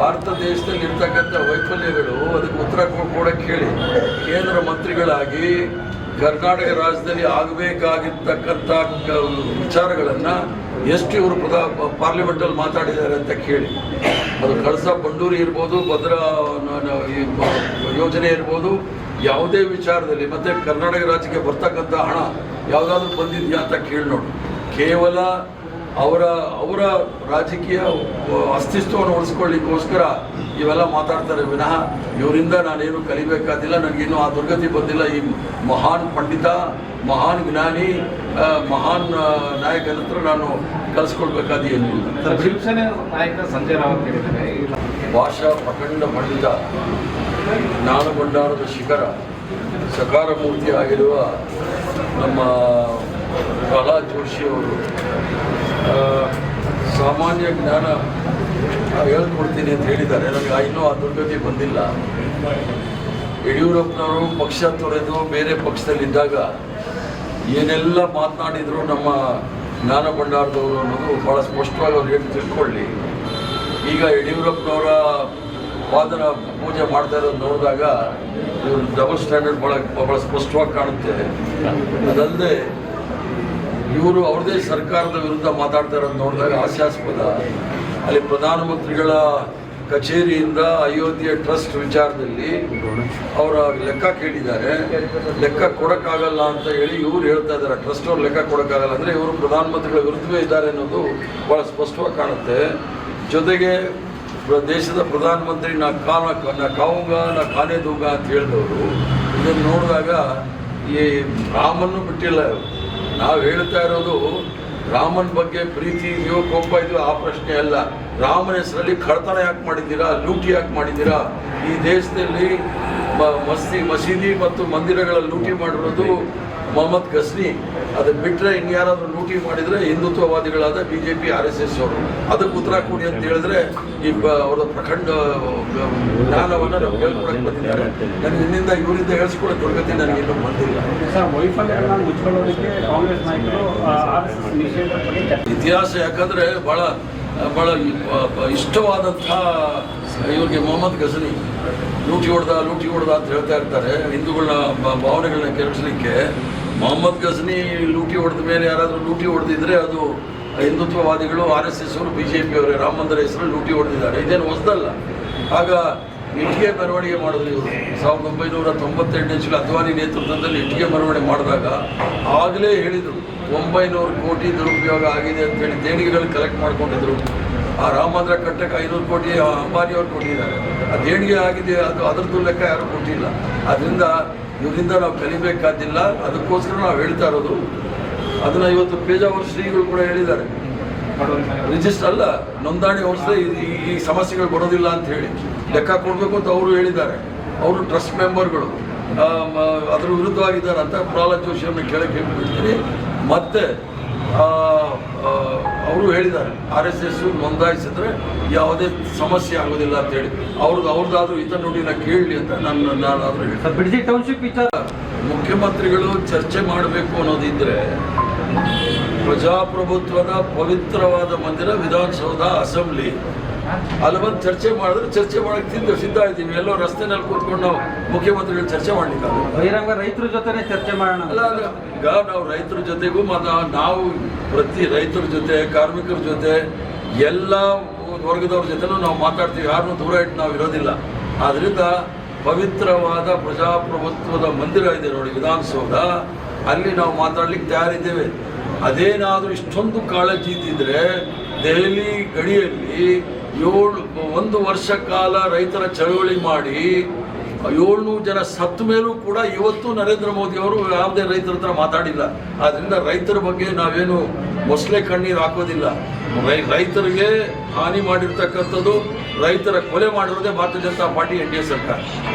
ಭಾರತ ದೇಶದಲ್ಲಿ ಇರ್ತಕ್ಕಂಥ ವೈಫಲ್ಯಗಳು ಅದಕ್ಕೆ ಉತ್ತರ ಕೊಡಕ್ಕೆ ಹೇಳಿ ಕೇಂದ್ರ ಮಂತ್ರಿಗಳಾಗಿ ಕರ್ನಾಟಕ ರಾಜ್ಯದಲ್ಲಿ ಆಗಬೇಕಾಗಿರ್ತಕ್ಕಂಥ ವಿಚಾರಗಳನ್ನು ಎಷ್ಟು ಇವರು ಪಾರ್ಲಿಮೆಂಟಲ್ಲಿ ಮಾತಾಡಿದ್ದಾರೆ ಅಂತ ಕೇಳಿ. ಅದು ಕಳಸಾ ಬಂಡೂರಿ ಇರ್ಬೋದು, ಭದ್ರಾ ಯೋಜನೆ ಇರ್ಬೋದು, ಯಾವುದೇ ವಿಚಾರದಲ್ಲಿ ಮತ್ತೆ ಕರ್ನಾಟಕ ರಾಜ್ಯಕ್ಕೆ ಬರ್ತಕ್ಕಂಥ ಹಣ ಯಾವುದಾದ್ರೂ ಬಂದಿದೆಯಾ ಅಂತ ಕೇಳಿ ನೋಡಿ. ಕೇವಲ ಅವರ ರಾಜಕೀಯ ಅಸ್ತಿತ್ವವನ್ನು ಉಳಿಸ್ಕೊಳ್ಳಿಕ್ಕೋಸ್ಕರ ಇವೆಲ್ಲ ಮಾತಾಡ್ತಾರೆ ವಿನಃ ಇವರಿಂದ ನಾನೇನು ಕಲಿಬೇಕಾದಿಲ್ಲ, ನನಗೇನು ಆ ದುರ್ಗತಿ ಬಂದಿಲ್ಲ. ಈ ಮಹಾನ್ ಪಂಡಿತ, ಮಹಾನ್ ಜ್ಞಾನಿ, ಮಹಾನ್ ನಾಯಕನ ಹತ್ರ ನಾನು ಕಲಿಸ್ಕೊಳ್ಬೇಕಾದ ಏನೂ ಇಲ್ಲ. ಶಿವಸೇನೆ ನಾಯಕ ಸಂಜಯ್ ರಾವತ್ ಹೇಳಿದ್ದಾರೆ, ಭಾಷಾ ಪ್ರಖಂಡ ಪಂಡಿತ, ಜ್ಞಾನ ಭಂಡಾರದ ಶಿಖರ, ಸಕಾರ ಮೂರ್ತಿ ಆಗಿರುವ ನಮ್ಮ ಪ್ರಹ್ಲಾದ್ ಜೋಶಿಯವರು ಸಾಮಾನ್ಯ ಜ್ಞಾನ ಹೇಳ್ಕೊಡ್ತೀನಿ ಅಂತ ಹೇಳಿದ್ದಾರೆ. ನನಗೆ ಇನ್ನೂ ಆ ದುರ್ಗತಿ ಬಂದಿಲ್ಲ. ಯಡಿಯೂರಪ್ಪನವರು ಪಕ್ಷ ತೊರೆದು ಬೇರೆ ಪಕ್ಷದಲ್ಲಿದ್ದಾಗ ಏನೆಲ್ಲ ಮಾತನಾಡಿದ್ರು ನಮ್ಮ ಜ್ಞಾನ ಭಂಡಾರದವರು ಅನ್ನೋದು ಭಾಳ ಸ್ಪಷ್ಟವಾಗಿ ಅವ್ರು ಹೇಳಿ ತಿಳ್ಕೊಳ್ಳಿ. ಈಗ ಯಡಿಯೂರಪ್ಪನವರ ವಾದನ ಪೂಜೆ ಮಾಡ್ತಾ ಇರೋದು ನೋಡಿದಾಗ ಇವರು ಡಬಲ್ ಸ್ಟ್ಯಾಂಡರ್ಡ್ ಭಾಳ ಸ್ಪಷ್ಟವಾಗಿ ಕಾಣುತ್ತೆ. ಅದಲ್ಲದೆ ಇವರು ಅವ್ರದೇ ಸರ್ಕಾರದ ವಿರುದ್ಧ ಮಾತಾಡ್ತಾ ಇರೋದು ನೋಡಿದಾಗ ಹಾಸ್ಯಾಸ್ಪದ. ಅಲ್ಲಿ ಪ್ರಧಾನಮಂತ್ರಿಗಳ ಕಚೇರಿಯಿಂದ ಅಯೋಧ್ಯೆ ಟ್ರಸ್ಟ್ ವಿಚಾರದಲ್ಲಿ ಅವರ ಲೆಕ್ಕ ಕೇಳಿದ್ದಾರೆ. ಲೆಕ್ಕ ಕೊಡೋಕ್ಕಾಗಲ್ಲ ಅಂತ ಹೇಳಿ ಇವರು ಹೇಳ್ತಾ ಇದ್ದಾರೆ. ಟ್ರಸ್ಟ್ ಅವ್ರು ಲೆಕ್ಕ ಕೊಡೋಕ್ಕಾಗಲ್ಲ ಅಂದರೆ ಇವರು ಪ್ರಧಾನಮಂತ್ರಿಗಳ ವಿರುದ್ಧವೇ ಇದ್ದಾರೆ ಅನ್ನೋದು ಭಾಳ ಸ್ಪಷ್ಟವಾಗಿ ಕಾಣುತ್ತೆ. ಜೊತೆಗೆ ದೇಶದ ಪ್ರಧಾನಮಂತ್ರಿ ನಾ ಕಾವುಂಗ ನಾ ಖಾನೆ ದೂಗ ಅಂತ ಹೇಳಿದವರು ಇದನ್ನು ನೋಡಿದಾಗ ಈ ರಾಮನ್ನು ಬಿಟ್ಟಿಲ್ಲ. ನಾವು ಹೇಳ್ತಾ ಇರೋದು ರಾಮನ ಬಗ್ಗೆ ಪ್ರೀತಿ ಇದೆಯೋ ಕೋಪ ಇದೆಯೋ ಆ ಪ್ರಶ್ನೆ ಅಲ್ಲ. ರಾಮನ ಹೆಸರಲ್ಲಿ ಕಳ್ತನ ಯಾಕೆ ಮಾಡಿದ್ದೀರಾ, ಲೂಟಿ ಯಾಕೆ ಮಾಡಿದ್ದೀರಾ? ಈ ದೇಶದಲ್ಲಿ ಮಸೀದಿ ಮತ್ತು ಮಂದಿರಗಳ ಲೂಟಿ ಮಾಡಿರೋದು ಮೊಹಮ್ಮದ್ ಗಜ್ನಿ. ಅದನ್ನು ಬಿಟ್ಟರೆ ಇನ್ಯಾರಾದ್ರೂ ಲೂಟಿ ಮಾಡಿದರೆ ಹಿಂದುತ್ವವಾದಿಗಳಾದ BJP RSS ಅವರು. ಅದಕ್ಕೆ ಉತ್ತರ ಕೊಡಿ ಅಂತ ಹೇಳಿದ್ರೆ ಈ ಅವರ ಪ್ರಖಂಡ ಜ್ಞಾನವನ್ನು ನಾವು ಹೇಳ್ಕೊಳಕ್ಕೆ ಬಂದಿದ್ದಾರೆ. ನನಗೆ ಇನ್ನಿಂದ ಇವರಿಂದ ಹೇಳಿಸ್ಕೊಳ್ಳೋ ದುರ್ಗತಿ ನನಗೆ ಇನ್ನೂ ಬಂದಿಲ್ಲ. ಇತಿಹಾಸ ಯಾಕಂದರೆ ಭಾಳ ಇಷ್ಟವಾದಂಥ ಇವ್ರಿಗೆ ಮೊಹಮ್ಮದ್ ಗಜ್ನಿ ಲೂಟಿ ಹೊಡೆದ ಅಂತ ಹೇಳ್ತಾ ಇರ್ತಾರೆ. ಹಿಂದೂಗಳನ್ನ ಭಾವನೆಗಳನ್ನ ಕೆರಳಿಸಲಿಕ್ಕೆ ಮೊಹಮ್ಮದ್ ಗಜ್ನಿ ಲೂಟಿ ಹೊಡೆದ ಮೇಲೆ ಯಾರಾದರೂ ಲೂಟಿ ಹೊಡೆದಿದ್ರೆ ಅದು ಹಿಂದುತ್ವವಾದಿಗಳು, RSS ಅವರು, BJP ಅವರೇ ರಾಮ ಮಂದಿರ ಹೆಸರಲ್ಲಿ ಲೂಟಿ ಹೊಡೆದಿದ್ದಾರೆ. ಇದೇನು ಹೊಸದಲ್ಲ. ಆಗ ಇಟ್ಟಿಗೆ ಮೆರವಣಿಗೆ ಮಾಡಿದ್ರು ಇವರು 1998 ಅದ್ವಾನಿ ನೇತೃತ್ವದಲ್ಲಿ ಇಟ್ಟಿಗೆ ಮೆರವಣಿಗೆ ಮಾಡಿದಾಗ ಆಗಲೇ ಹೇಳಿದರು 900 ಕೋಟಿ ದುರುಪಯೋಗ ಆಗಿದೆ ಅಂತೇಳಿ ದೇಣಿಗೆಗಳು ಕಲೆಕ್ಟ್ ಮಾಡ್ಕೊಂಡಿದ್ರು. ಆ ರಾಮ ಮಂದಿರ ಕಟ್ಟಕ್ಕೆ 500 ಕೋಟಿ ಅಂಬಾನಿಯವರು ಕೊಟ್ಟಿದ್ದಾರೆ. ಆ ದೇಣಿಗೆ ಆಗಿದೆ, ಅದು ಅದರದ್ದು ಲೆಕ್ಕ ಯಾರೂ ಕೊಟ್ಟಿಲ್ಲ. ಅದರಿಂದ ಇವರಿಂದ ನಾವು ಕಲಿಬೇಕಾದಿಲ್ಲ. ಅದಕ್ಕೋಸ್ಕರ ನಾವು ಹೇಳ್ತಾ ಇರೋದು ಅದನ್ನು ಇವತ್ತು ಪೇಜಾವರ ಶ್ರೀಗಳು ಕೂಡ ಹೇಳಿದ್ದಾರೆ. ರಿಜಿಸ್ಟರ್ ಅಲ್ಲ, ನೋಂದಣಿ ಹೊರಿಸದೆ ಈ ಸಮಸ್ಯೆಗಳು ಬರೋದಿಲ್ಲ ಅಂತ ಹೇಳಿ ಲೆಕ್ಕ ಕೊಡಬೇಕು ಅಂತ ಅವರು ಹೇಳಿದ್ದಾರೆ. ಅವರು ಟ್ರಸ್ಟ್ ಮೆಂಬರ್ಗಳು ಅದರ ವಿರುದ್ಧವಾಗಿದ್ದಾರೆ ಅಂತ ಪ್ರಹ್ಲಾದ್ ಜೋಶಿಯವ್ರನ್ನ ಕೇಳಕ್ಕೆ ಹೇಳ್ಬಿಡ್ತೀನಿ. ಮತ್ತು ಅವರು ಹೇಳಿದ್ದಾರೆ RSS ನೋಂದಾಯಿಸಿದ್ರೆ ಯಾವುದೇ ಸಮಸ್ಯೆ ಆಗೋದಿಲ್ಲ ಅಂತೇಳಿ. ಅವ್ರದ್ದಾದ್ರೂ ಹಿತ ನುಡಿನ ಕೇಳಲಿ ಅಂತ ನಾನಾದರೂ ಬಿಡದಿ ಟೌನ್ಶಿಪ್ ವಿಚಾರ ಮುಖ್ಯಮಂತ್ರಿಗಳು ಚರ್ಚೆ ಮಾಡಬೇಕು ಅನ್ನೋದಿದ್ರೆ ಪ್ರಜಾಪ್ರಭುತ್ವದ ಪವಿತ್ರವಾದ ಮಂದಿರ ವಿಧಾನಸೌಧ, ಅಸೆಂಬ್ಲಿ ಅಲ್ಲಿ ಬಂದು ಚರ್ಚೆ ಮಾಡಿದ್ರೆ ಚರ್ಚೆ ಮಾಡಕ್ಕೆ ಸಿದ್ಧ ಇದ್ದೀವಿ. ಎಲ್ಲೋ ರಸ್ತೆನಲ್ಲಿ ಕೂತ್ಕೊಂಡು ನಾವು ಮುಖ್ಯಮಂತ್ರಿಗಳು ಚರ್ಚೆ ಮಾಡ್ಲಿಕ್ಕಾಗಲ್ಲ. ಬಹಿರಂಗ ರೈತರ ಜೊತೆ ಚರ್ಚೆ ಮಾಡೋಣ ಅಲ್ಲ. ಈಗ ನಾವು ರೈತರ ಜೊತೆಗೂ ನಾವು ಪ್ರತಿ ರೈತರ ಜೊತೆ, ಕಾರ್ಮಿಕರ ಜೊತೆ, ಎಲ್ಲ ವರ್ಗದವ್ರ ಜೊತೆನೂ ನಾವು ಮಾತಾಡ್ತೀವಿ. ಯಾರನ್ನೂ ದೂರ ಇಟ್ಟು ನಾವು ಇರೋದಿಲ್ಲ. ಆದ್ದರಿಂದ ಪವಿತ್ರವಾದ ಪ್ರಜಾಪ್ರಭುತ್ವದ ಮಂದಿರ ಇದೆ ನೋಡಿ ವಿಧಾನಸೌಧ, ಅಲ್ಲಿ ನಾವು ಮಾತಾಡ್ಲಿಕ್ಕೆ ತಯಾರಿದ್ದೇವೆ. ಅದೇನಾದರೂ ಇಷ್ಟೊಂದು ಕಾಳಜಿ ಇದ್ದಿದ್ರೆ ದೆಹಲಿ ಗಡಿಯಲ್ಲಿ 1 ವರ್ಷ ಕಾಲ ರೈತರ ಚಳವಳಿ ಮಾಡಿ 700 ಜನ ಸತ್ತ ಮೇಲೂ ಕೂಡ ಇವತ್ತು ನರೇಂದ್ರ ಮೋದಿ ಅವರು ಯಾವುದೇ ರೈತರ ಹತ್ರ ಮಾತಾಡಿಲ್ಲ. ಆದ್ದರಿಂದ ರೈತರ ಬಗ್ಗೆ ನಾವೇನು ಮೊಸಳೆ ಕಣ್ಣೀರು ಹಾಕೋದಿಲ್ಲ. ರೈತರಿಗೆ ಹಾನಿ ಮಾಡಿರ್ತಕ್ಕಂಥದ್ದು, ರೈತರ ಕೊಲೆ ಮಾಡಿರೋದೇ ಭಾರತೀಯ ಜನತಾ ಪಾರ್ಟಿ NDA ಸರ್ಕಾರ.